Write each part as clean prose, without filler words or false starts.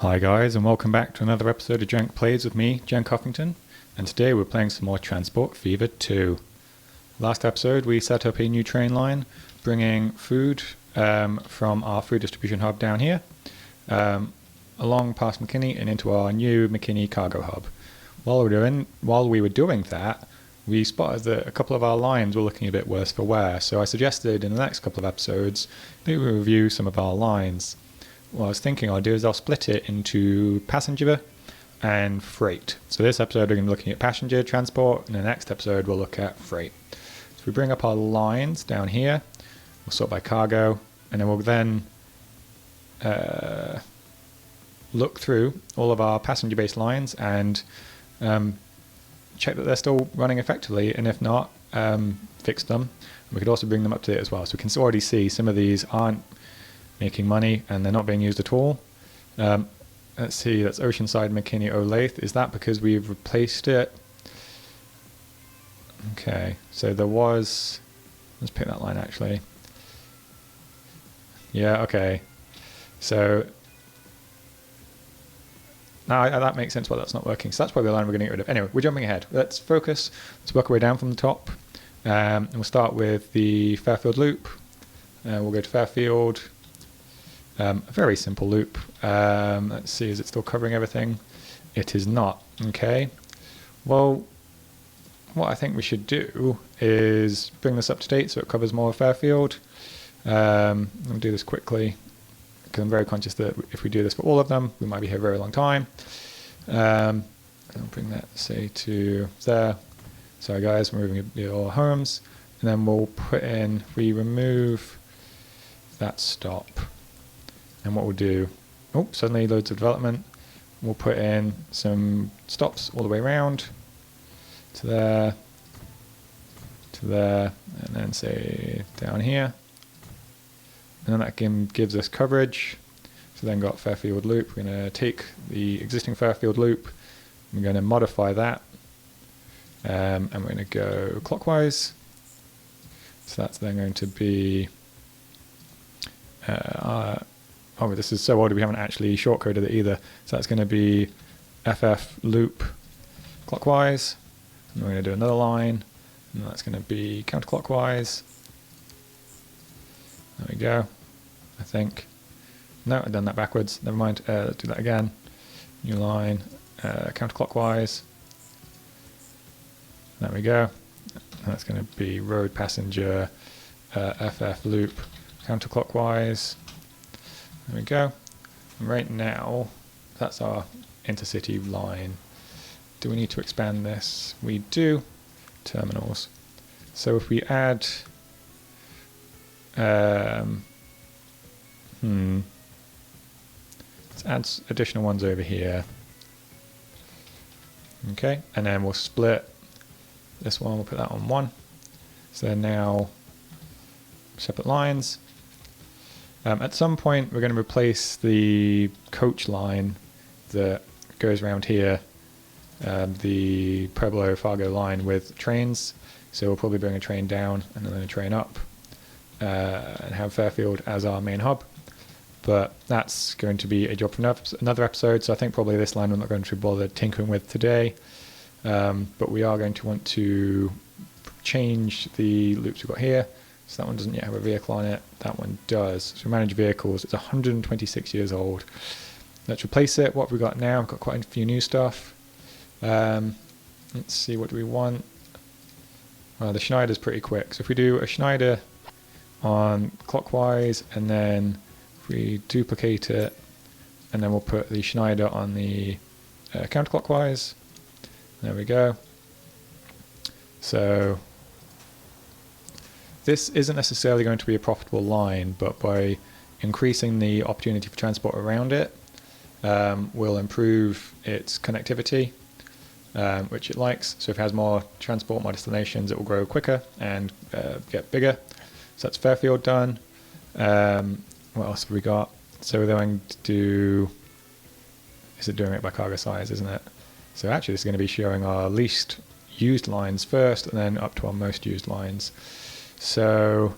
Hi guys, and welcome back to another episode of Jenk Plays with me, Jenk Huffington, and today we're playing some more Transport Fever 2. Last episode we set up a new train line, bringing food from our food distribution hub down here, along past McKinney and into our new McKinney cargo hub. While we were doing that, we spotted that a couple of our lines were looking a bit worse for wear, so I suggested in the next couple of episodes maybe we review some of our lines. What I was thinking I'll do is I'll split it into passenger and freight. So this episode we're going to be looking at passenger transport, and the next episode we'll look at freight. So we bring up our lines down here, we'll sort by cargo, and then we'll then look through all of our passenger-based lines and check that they're still running effectively, and if not, fix them. And we could also bring them up to date as well. So we can already see some of these aren't making money and they're not being used at all. Let's see, that's Oceanside, McKinney, Olathe. Is that because we've replaced it? Okay, so there was, let's pick that line actually. Yeah, okay. So now that makes sense why that's not working. So that's probably the line we're going to get rid of. Anyway, we're jumping ahead. Let's focus. Let's work our way down from the top. And we'll start with the Fairfield loop. We'll go to Fairfield. A very simple loop. Let's see, is it still covering everything? It is not. Okay. Well, what I think we should do is bring this up to date so it covers more of Fairfield. I'll do this quickly because I'm very conscious that if we do this for all of them, we might be here a very long time. I'll bring that, say, to there. Sorry guys, we're moving your homes. And then we'll put in, we remove that stop. And what we'll do, oh, suddenly loads of development. We'll put in some stops all the way around to there, and then say down here. And then that gives us coverage. So then got Fairfield loop. We're going to take the existing Fairfield loop. We're going to modify that. And we're going to go clockwise. So that's then going to be oh, this is so old we haven't actually shortcoded it either. So that's going to be FF loop clockwise. And we're going to do another line. And that's going to be counterclockwise. There we go, I think. No, I've done that backwards. Never mind. Let's do that again. New line, counterclockwise. There we go. And that's going to be road passenger FF loop counterclockwise. There we go. And right now, that's our intercity line. Do we need to expand this? We do. Terminals. So if we add, let's add additional ones over here. Okay, and then we'll split this one. We'll put that on one. So they're now separate lines. At some point, we're going to replace the coach line that goes around here, the Pueblo Fargo line, with trains. So we'll probably bring a train down and then a train up and have Fairfield as our main hub. But that's going to be a job for another episode, so I think probably this line we're not going to bother tinkering with today. But we are going to want to change the loops we've got here. So that one doesn't yet have a vehicle on it. That one does. So manage vehicles. It's 126 years old. Let's replace it. What have we got now? We've got quite a few new stuff. Let's see, what do we want? The Schneider's pretty quick. So if we do a Schneider on clockwise, and then if we duplicate it, and then we'll put the Schneider on the counterclockwise. There we go. So this isn't necessarily going to be a profitable line, but by increasing the opportunity for transport around it, will improve its connectivity, which it likes. So if it has more transport, more destinations, it will grow quicker and get bigger. So that's Fairfield done. What else have we got? So we're going to do, is it doing it by cargo size, isn't it? So actually this is going to be showing our least used lines first and then up to our most used lines. So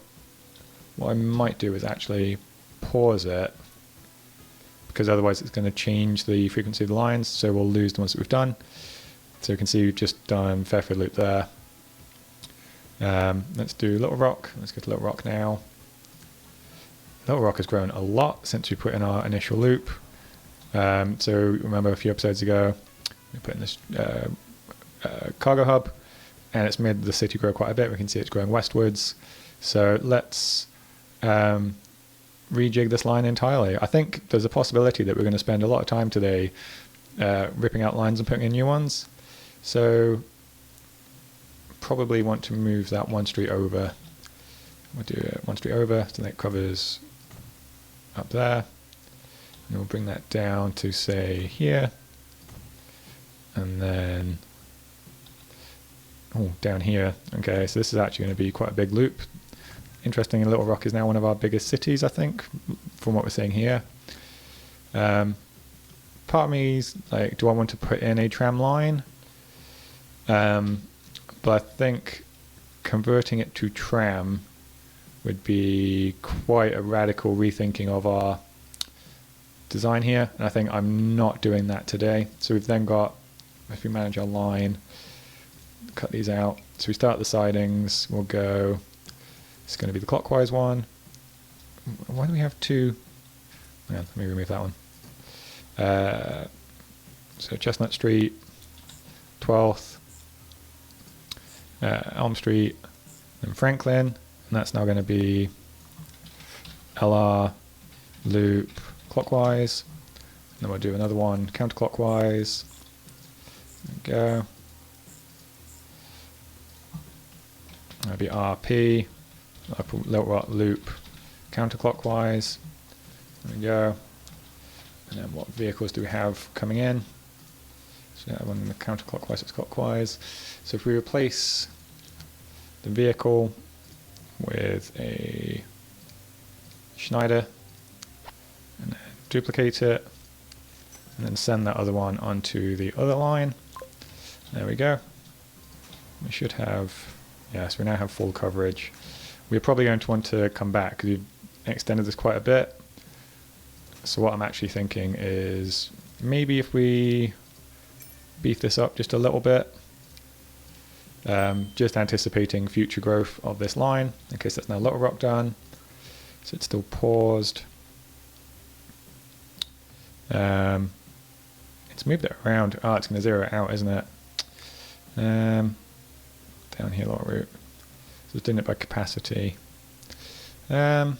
what I might do is actually pause it, because otherwise it's going to change the frequency of the lines, so we'll lose the ones that we've done. So you can see we've just done Fairfield Loop there. Let's do Little Rock. Let's go to Little Rock now. Little Rock has grown a lot since we put in our initial loop. So remember a few episodes ago, we put in this cargo hub, and it's made the city grow quite a bit. We can see it's growing westwards. So let's rejig this line entirely. I think there's a possibility that we're going to spend a lot of time today ripping out lines and putting in new ones. So probably want to move that one street over. We'll do it one street over so that it covers up there. And we'll bring that down to say here. And then down here. Okay, so this is actually going to be quite a big loop. Interesting, Little Rock is now one of our biggest cities, I think, from what we're seeing here. Part of me is like, do I want to put in a tram line? But I think converting it to tram would be quite a radical rethinking of our design here, and I think I'm not doing that today. So we've then got, if we manage our line, cut these out. So we start the sidings, we'll go, it's going to be the clockwise one. Why do we have two? Hang on, let me remove that one. So Chestnut Street, 12th, Elm Street, and Franklin, and that's now going to be LR loop clockwise. And then we'll do another one counterclockwise. There we go. That'll be RP, Little Rock loop counterclockwise. There we go. And then what vehicles do we have coming in? So that one in the counterclockwise, it's clockwise. So if we replace the vehicle with a Schneider and then duplicate it and then send that other one onto the other line. There we go. We should have, yes, we now have full coverage. We're probably going to want to come back because we've extended this quite a bit. So what I'm actually thinking is maybe if we beef this up just a little bit, just anticipating future growth of this line. In case that's now Little Rock done, so it's still paused. It's moved it around. Oh, it's going to zero it out, isn't it? Down here, lot route. So it's doing it by capacity. Only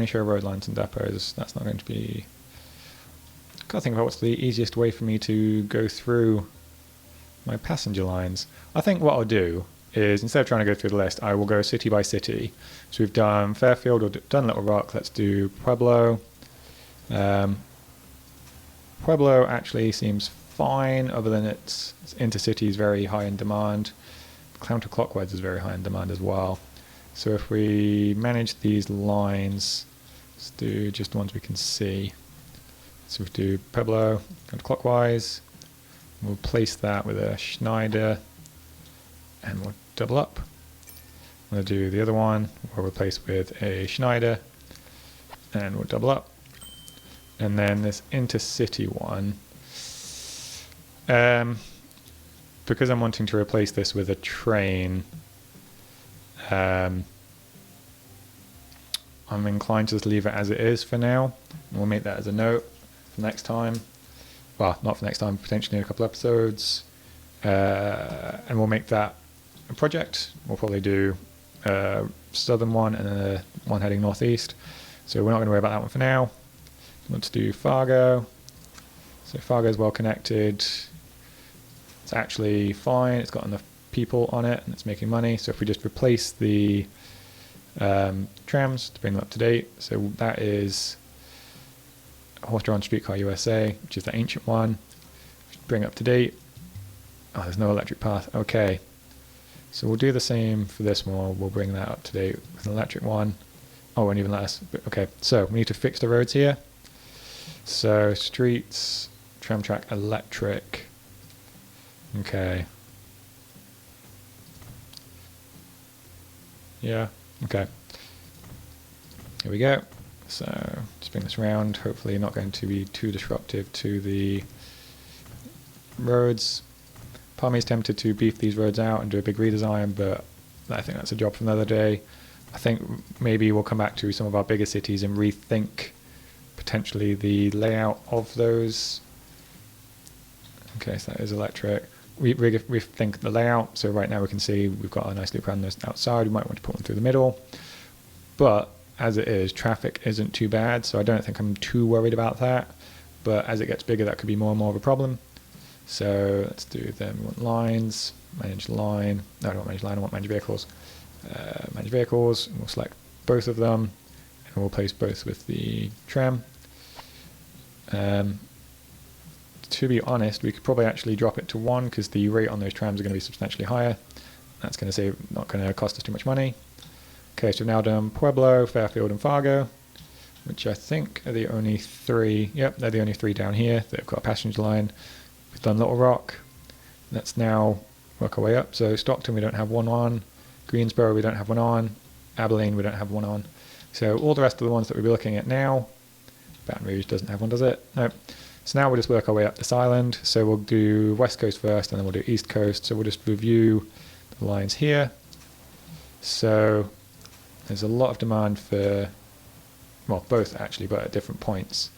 show road lines and depots. That's not going to be. Gotta think about what's the easiest way for me to go through my passenger lines. I think what I'll do is, instead of trying to go through the list, I will go city by city. So we've done Fairfield, we've done Little Rock, let's do Pueblo. Pueblo actually seems fine, other than its intercity is very high in demand. Counterclockwise is very high in demand as well. So if we manage these lines, let's do just the ones we can see. So we do Pueblo counterclockwise. We'll place that with a Schneider and we'll double up. We'll do the other one, we'll replace with a Schneider and we'll double up. And then this intercity one, because I'm wanting to replace this with a train, I'm inclined to just leave it as it is for now. We'll make that as a note for next time. Well, not for next time, potentially in a couple episodes. And we'll make that a project. We'll probably do a southern one and then one heading northeast. So we're not going to worry about that one for now. Let's do Fargo. So Fargo is well connected. It's actually fine. It's got enough people on it and it's making money. So if we just replace the trams to bring them up to date. So that is Horse-drawn Streetcar USA, which is the ancient one. Bring up to date. Oh, there's no electric path. Okay. So we'll do the same for this one. We'll bring that up to date with an electric one. Oh, and even less. Okay, so we need to fix the roads here. So streets, tram track, electric. Okay. Yeah, okay. Here we go. So just bring this around. Hopefully not going to be too disruptive to the roads. Part of me is tempted to beef these roads out and do a big redesign, but I think that's a job for another day. I think maybe we'll come back to some of our bigger cities and rethink potentially the layout of those. Okay, so that is electric. We rethink the layout. So right now we can see we've got a nice loop around this outside. We might want to put one through the middle. But as it is, traffic isn't too bad, so I don't think I'm too worried about that. But as it gets bigger, that could be more and more of a problem. So let's do them. We want lines, manage line. No, I don't want manage line, I want manage vehicles. Manage vehicles, and we'll select both of them, and we'll place both with the tram. To be honest, we could probably actually drop it to 1 because the rate on those trams are going to be substantially higher. That's going to save, not going to cost us too much money. Okay, so we've now done Pueblo, Fairfield, and Fargo, which I think are the only 3. Yep, they're the only 3 down here. They've got a passenger line. We've done Little Rock. Let's now work our way up. So Stockton, we don't have one on. Greensboro, we don't have one on. Abilene, we don't have one on. So all the rest of the ones that we'll be looking at now, Baton Rouge doesn't have one, does it? Nope. So now we'll just work our way up this island. So we'll do West Coast first, and then we'll do East Coast. So we'll just review the lines here. So there's a lot of demand for, well, both actually, but at different points.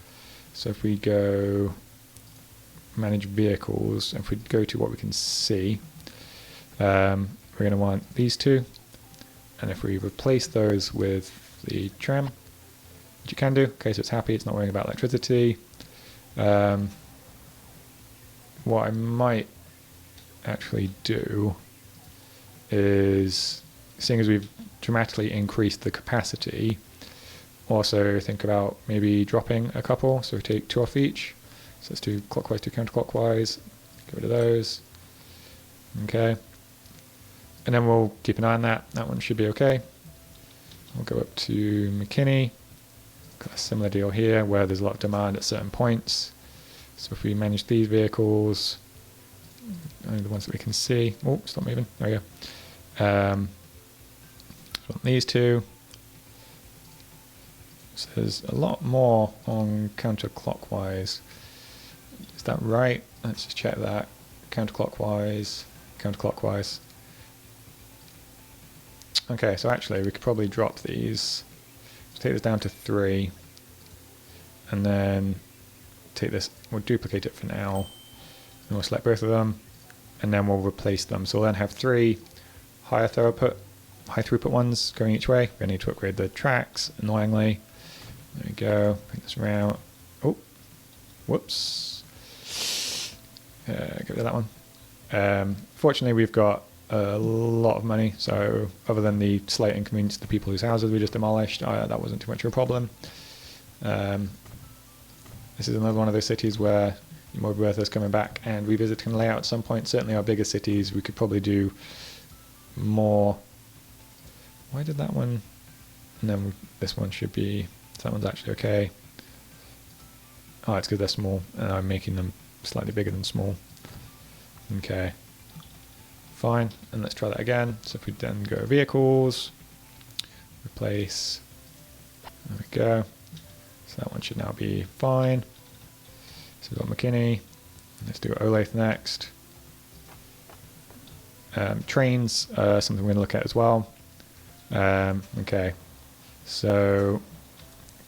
So if we go manage vehicles, if we go to what we can see, we're going to want these 2. And if we replace those with the tram, which you can do, okay, so it's happy, it's not worrying about electricity. What I might actually do is, seeing as we've dramatically increased the capacity, also think about maybe dropping a couple, so we take 2 off each. So let's do clockwise, 2 counterclockwise, get rid of those. Okay. And then we'll keep an eye on that. That one should be okay. We'll go up to McKinney. Got a similar deal here where there's a lot of demand at certain points. So if we manage these vehicles, only the ones that we can see. Oh, stop moving. There we go. So these 2. So there's a lot more on counterclockwise. Is that right? Let's just check that. Counterclockwise, counterclockwise. Okay, so actually we could probably drop these. Let's take this down to 3. And then take this, we'll duplicate it for now. And we'll select both of them. And then we'll replace them. So we'll then have 3 high throughput ones going each way. We need to upgrade the tracks, annoyingly. There we go, bring this around. Oh, whoops. Get rid of that one. Fortunately, we've got a lot of money, so other than the slight inconvenience to the people whose houses we just demolished, that wasn't too much of a problem. This is another one of those cities where it might be worth us coming back and revisiting the layout at some point. Certainly our bigger cities, we could probably do more. Why did that one? And then this one should be, so that one's actually okay. Oh, it's because they're small, and I'm making them slightly bigger than small. Okay. Fine, and let's try that again. So if we then go vehicles, replace, there we go. So that one should now be fine. So we've got McKinney. Let's do Olathe next. Trains are something we're going to look at as well. Okay, so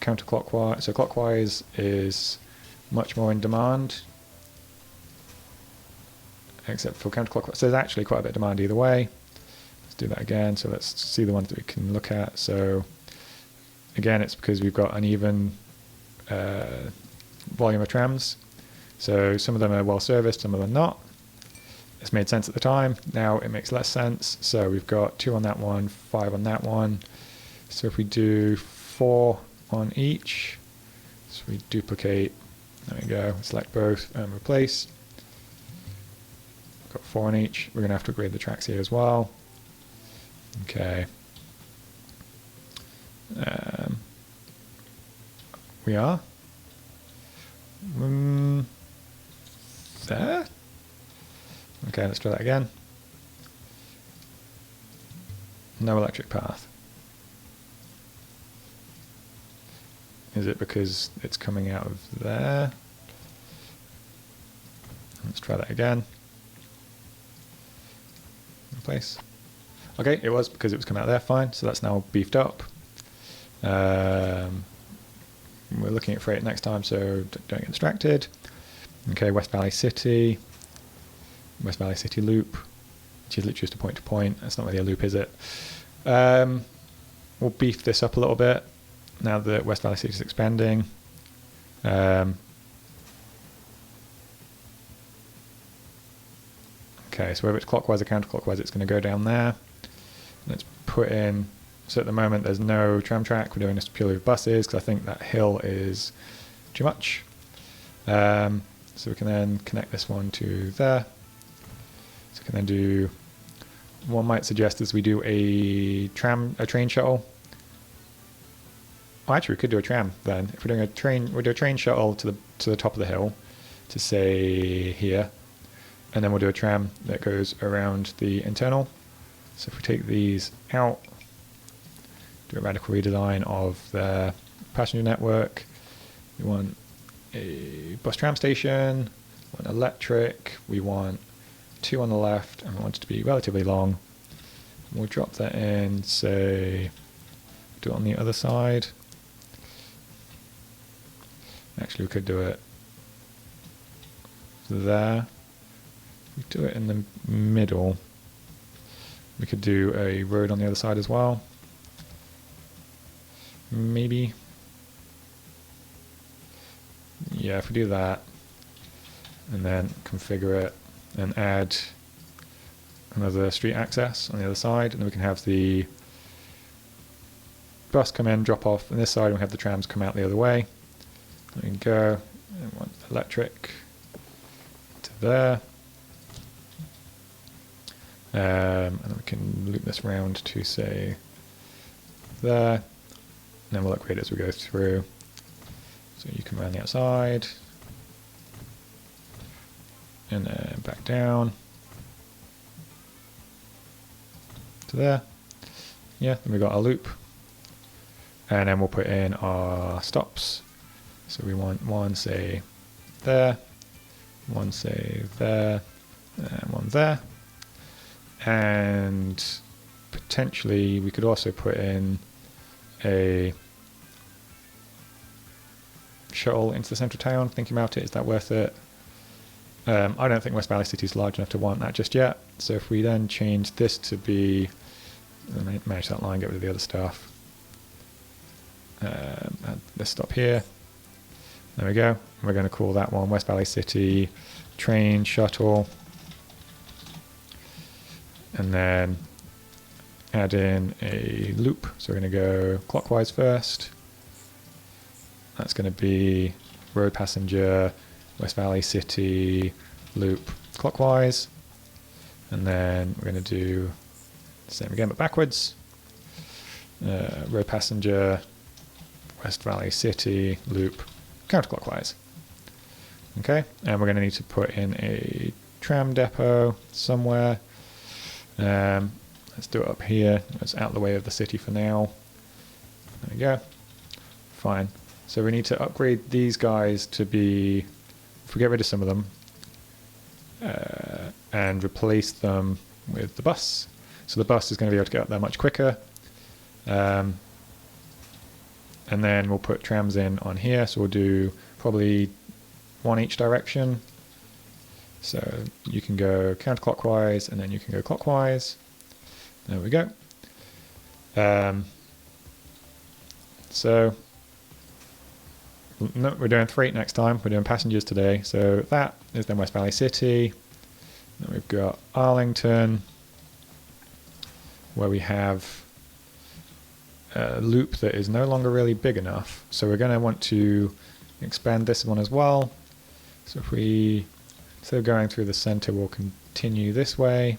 counterclockwise. So clockwise is much more in demand, except for counterclockwise. So there's actually quite a bit of demand either way. Let's do that again. So let's see the ones that we can look at. So again, it's because we've got uneven volume of trams. So some of them are well serviced, some of them not. This made sense at the time. Now it makes less sense. So we've got 2 on that one, 5 on that one. So if we do 4 on each, so we duplicate, there we go, select both and replace. Got 4 on each. We're going to have to upgrade the tracks here as well. Okay. We are. There. Okay, let's try that again. No electric path. Is it because it's coming out of there? Let's try that again. Place. Okay, it was because it was coming out there, fine. So that's now beefed up. We're looking at freight next time, so don't get distracted. Okay, West Valley City loop, which is literally just a point to point. That's not really a loop, is it? We'll beef this up a little bit now that West Valley City is expanding. Okay, so whether it's clockwise or counterclockwise, it's going to go down there. Let's put in, so at the moment there's no tram track, we're doing this purely with buses, because I think that hill is too much. So we can then connect this one to there. So we can then do, one might suggest is we do a train shuttle. Oh, actually we could do a tram then. If we're doing a train, we'll do a train shuttle to the top of the hill, to say here. And then we'll do a tram that goes around the internal. So if we take these out, do a radical redesign of the passenger network. We want a bus tram station, we want electric, we want 2 on the left, and we want it to be relatively long. We'll drop that in, say, do it on the other side. Actually, we could do it there. We do it in the middle. We could do a road on the other side as well. Maybe. Yeah, if we do that, and then configure it, and add another street access on the other side, and then we can have the bus come in, drop off on this side, and we have the trams come out the other way. There we go. And we want electric to there. And then we can loop this round to, say, there. And then we'll upgrade it as we go through. So you come around the outside. And then back down. To there. Yeah, then we've got our loop. And then we'll put in our stops. So we want one, say, there. One, say, there. And one there. And potentially we could also put in a shuttle into the centre of town. Thinking about it, is that worth it? I don't think West Valley City is large enough to want that just yet. So if we then change this to be, manage that line, get rid of the other stuff. Add this stop here. There we go. We're going to call that one West Valley City train shuttle. And then add in a loop. So we're going to go clockwise first. That's going to be road passenger, West Valley City, loop clockwise. And then we're going to do the same again, but backwards. Road passenger, West Valley City, loop counterclockwise. Okay, and we're going to need to put in a tram depot somewhere. Let's do it up here. It's out of the way of the city for now. There we go. Fine. So we need to upgrade these guys to be, if we get rid of some of them, and replace them with the bus. So the bus is going to be able to get up there much quicker. And then we'll put trams in on here. So we'll do probably one each direction. So you can go counterclockwise and then you can go clockwise. There we go. So no, we're doing freight next time. We're doing passengers today. So that is then West Valley City. Then we've got Arlington, where we have a loop that is no longer really big enough. So we're going to want to expand this one as well. So if we, instead of going through the center, we'll continue this way.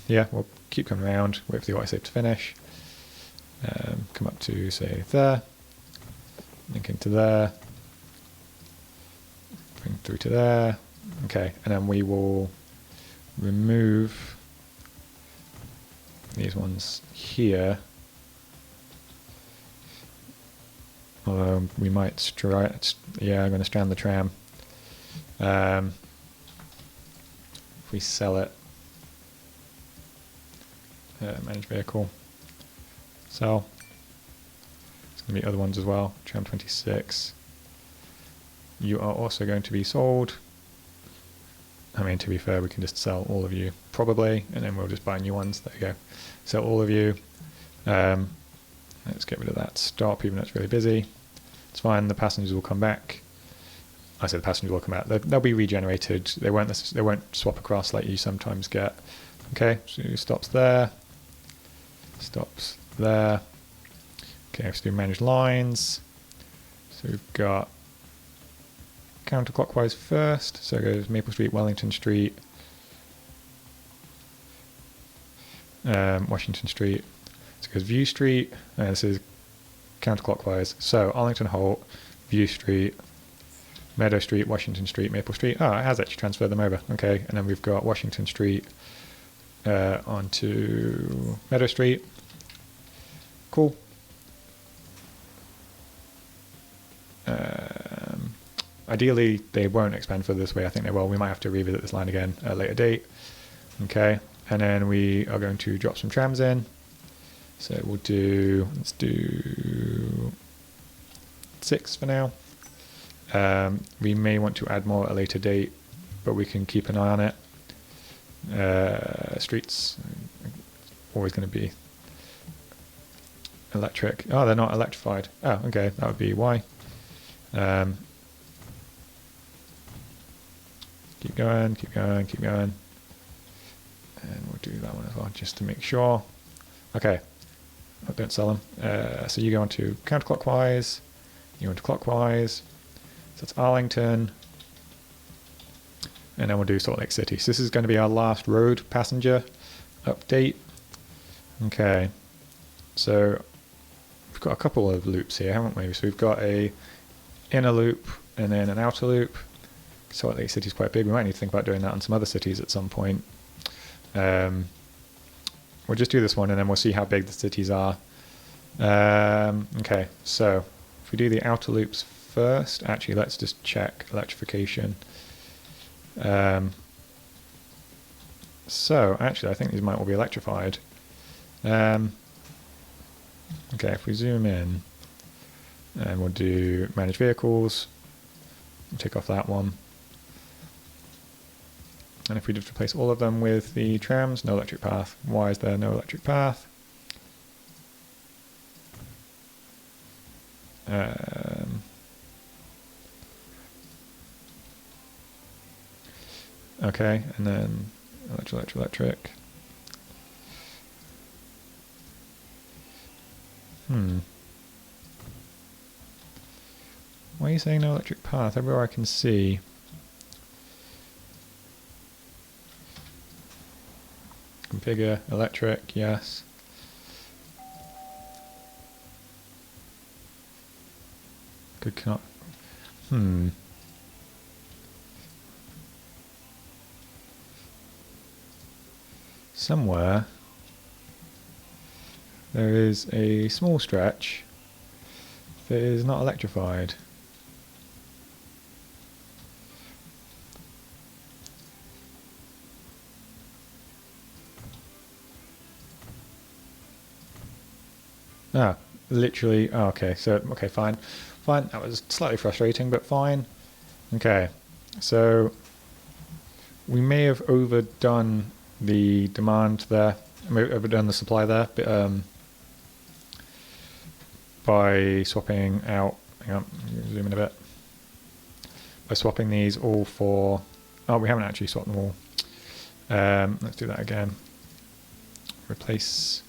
Yeah, we'll keep coming around, wait for the autosave to finish. Come up to, say, there. Link into there. Bring through to there. Okay, and then we will remove these ones here. Although we might yeah, I'm going to strand the tram. If we sell it, manage vehicle, sell. There's going to be other ones as well. Tram 26. You are also going to be sold. I mean, to be fair, we can just sell all of you, probably, and then we'll just buy new ones. There you go. Sell all of you. Let's get rid of that stop, even though it's really busy. It's fine, the passengers will come back. I say the passengers will come back. They'll be regenerated. They won't swap across like you sometimes get. Okay, so stops there. Stops there. Okay, let's do manage lines. So we've got counterclockwise first. So it goes Maple Street, Wellington Street, Washington Street. So it goes View Street, and this is counterclockwise. So Arlington Holt, View Street, Meadow Street, Washington Street, Maple Street. Oh, it has actually transferred them over. Okay, and then we've got Washington Street onto Meadow Street. Cool. Ideally, they won't expand further this way. I think they will. We might have to revisit this line again at a later date. Okay, and then we are going to drop some trams in. So we'll do, let's do 6 for now. We may want to add more at a later date, but we can keep an eye on it. Streets, always going to be electric. Oh, they're not electrified. Oh, okay, that would be why. Keep going, keep going, keep going. And we'll do that one as well, just to make sure. Okay, oh, don't sell them. So you go into counterclockwise, you go into clockwise. So it's Arlington. And then we'll do Salt Lake City. So this is going to be our last road passenger update. Okay, so we've got a couple of loops here, haven't we? So we've got a inner loop and then an outer loop. Salt Lake City is quite big. We might need to think about doing that on some other cities at some point. We'll just do this one and then we'll see how big the cities are. Okay, so if we do the outer loops first, actually let's just check electrification. So actually I think these might all be electrified. Okay, if we zoom in and we'll do manage vehicles, we'll take off that one. And if we just replace all of them with the trams, no electric path. Why is there no electric path? Okay, and then electric. Why are you saying no electric path? Everywhere I can see. Configure electric, yes. Good cannot. Somewhere there is a small stretch that is not electrified. Ah, literally. Oh, okay, so, okay, fine. Fine, that was slightly frustrating, but fine. Okay, so we may have overdone the demand there, overdone the supply there, but, by swapping out, hang on, zoom in a bit, by swapping these all for, oh, we haven't actually swapped them all. Let's do that again. Replace.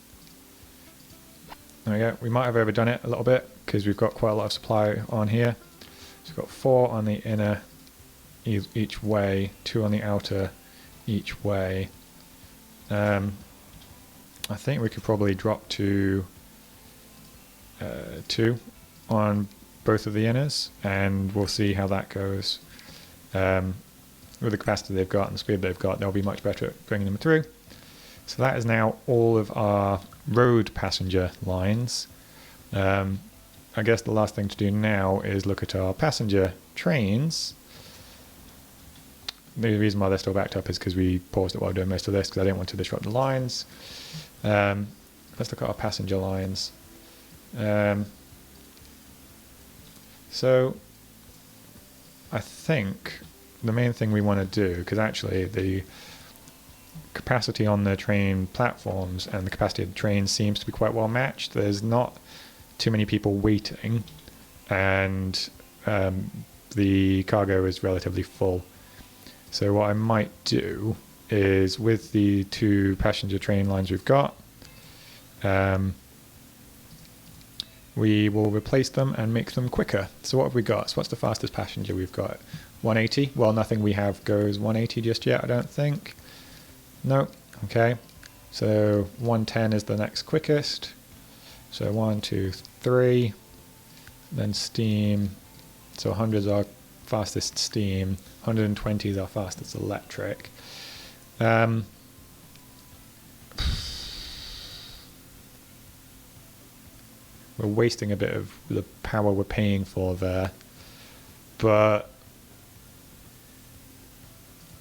There we go. We might have overdone it a little bit because we've got quite a lot of supply on here. So we've got 4 on the inner each way, 2 on the outer each way. I think we could probably drop to 2 on both of the inners, and we'll see how that goes. With the capacity they've got and the speed they've got, they'll be much better at bringing them through. So that is now all of our road passenger lines. I guess the last thing to do now is look at our passenger trains. The reason why they're still backed up is because we paused it while doing most of this because I didn't want to disrupt the lines. Let's look at our passenger lines. So I think the main thing we want to do, because actually the capacity on the train platforms and the capacity of the train seems to be quite well matched. There's not too many people waiting, and the cargo is relatively full. So what I might do is, with the 2 passenger train lines we've got, we will replace them and make them quicker. So what have we got? So what's the fastest passenger we've got? 180? Well, nothing we have goes 180 just yet, I don't think. No. Okay. So 110 is the next quickest. So 1, 2, 3. Then steam. So 100 is our fastest steam. 120 is our fastest electric. We're wasting a bit of the power we're paying for there. But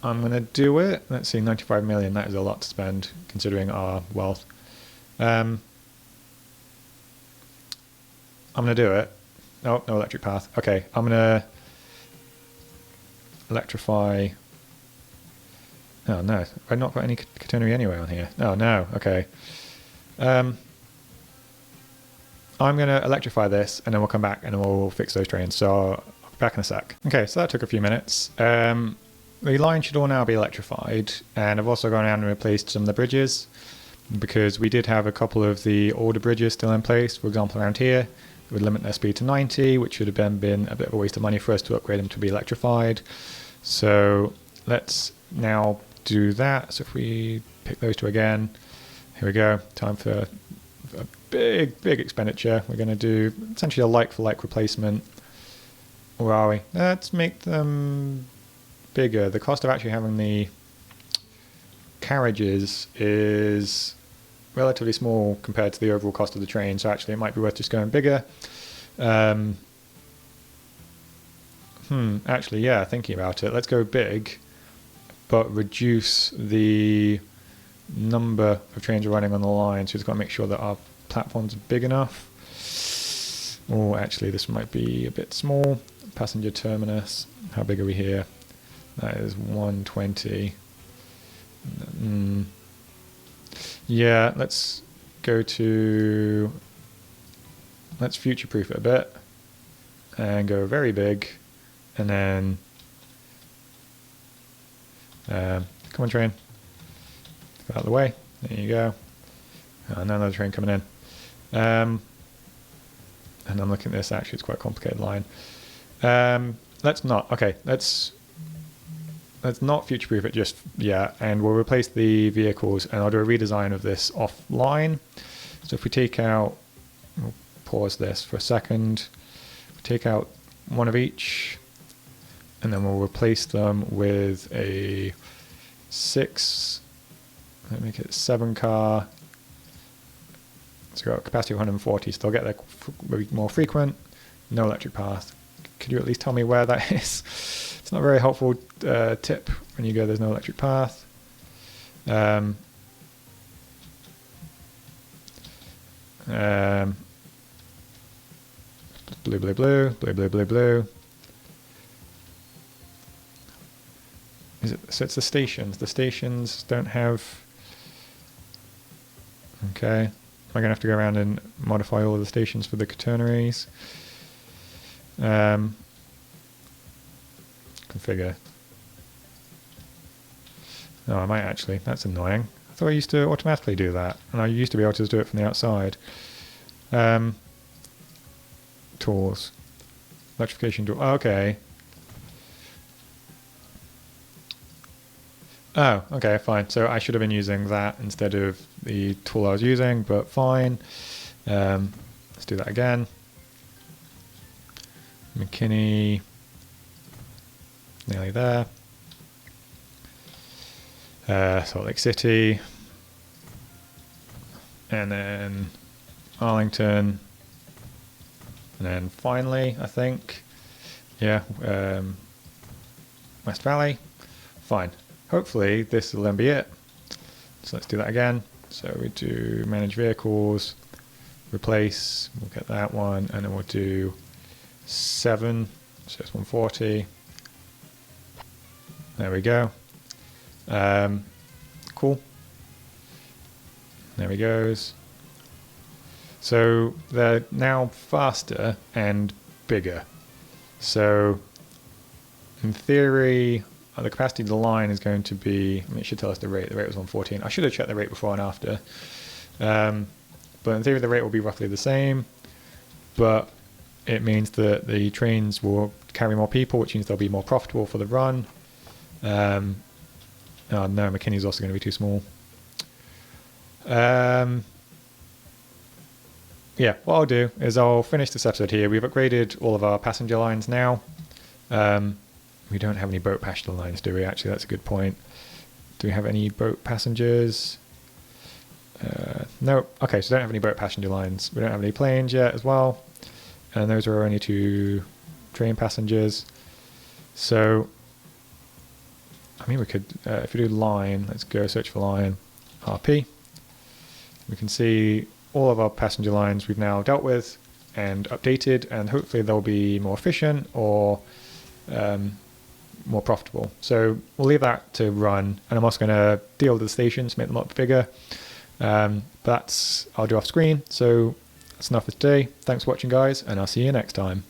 I'm going to do it. Let's see, 95 million, that is a lot to spend considering our wealth. I'm going to do it. Oh, no electric path. Okay, I'm going to electrify. Oh no, I've not got any catenary anyway on here. Oh no, okay. I'm going to electrify this and then we'll come back and we'll fix those trains. So I'll be back in a sec. Okay, so that took a few minutes. The line should all now be electrified, and I've also gone around and replaced some of the bridges because we did have a couple of the older bridges still in place. For example, around here, it would limit their speed to 90, which would have been a bit of a waste of money for us to upgrade them to be electrified. So let's now do that. So if we pick those 2 again, here we go. Time for a big expenditure. We're going to do essentially a like-for-like replacement. Where are we? Let's make them bigger. The cost of actually having the carriages is relatively small compared to the overall cost of the train, so actually it might be worth just going bigger. Actually, yeah, thinking about it, let's go big, but reduce the number of trains we're running on the line, so we've got to make sure that our platforms are big enough. Oh, actually, this might be a bit small. Passenger terminus, how big are we here? That is 120. Yeah, let's future-proof it a bit and go very big, and then come on, train, go out of the way. There you go. And another train coming in. And I'm looking at this. Actually, it's quite a complicated line. Let's not future-proof it just yet, and we'll replace the vehicles, and I'll do a redesign of this offline. So if we take out, we'll pause this for a second, we take out 1 of each, and then we'll replace them with a 6, let me make it 7 car. So we've got capacity of 140, so they'll get there more frequent. No electric path. Could you at least tell me where that is? It's not a very helpful tip when you go there's no electric path. Blue, blue, blue, blue, blue, blue, blue. So it's the stations. The stations don't have... Okay. I'm going to have to go around and modify all of the stations for the catenaries. Configure. No, I might actually. That's annoying. I thought I used to automatically do that, and I used to be able to just do it from the outside. Tools. Electrification tool. Okay. Oh, okay, fine. So I should have been using that instead of the tool I was using, but fine. Let's do that again. McKinney. Nearly there. Salt Lake City. and then Arlington, and then finally, I think, yeah, West Valley. Fine. Hopefully this will then be it. So let's do that again. So we do manage vehicles, replace, we'll get that one, and then we'll do 7, so it's 140. There we go. Cool. There he goes. So they're now faster and bigger. So in theory, the capacity of the line is going to be, I mean, it should tell us the rate. The rate was 114. I should have checked the rate before and after. But in theory, the rate will be roughly the same. But it means that the trains will carry more people, which means they'll be more profitable for the run. Oh no, McKinney's also going to be too small. Yeah, what I'll do is I'll finish this episode here. We've upgraded all of our passenger lines now. We don't have any boat passenger lines, do we? Actually, that's a good point. Do we have any boat passengers? No. Okay, so we don't have any boat passenger lines. We don't have any planes yet as well. And those are only 2 train passengers. So, I mean, we could, if we do line, let's go search for line, RP. We can see all of our passenger lines we've now dealt with and updated, and hopefully they'll be more efficient or more profitable. So we'll leave that to run, and I'm also going to deal with the stations, make them a lot bigger. But I'll do off screen. So that's enough for today. Thanks for watching, guys, and I'll see you next time.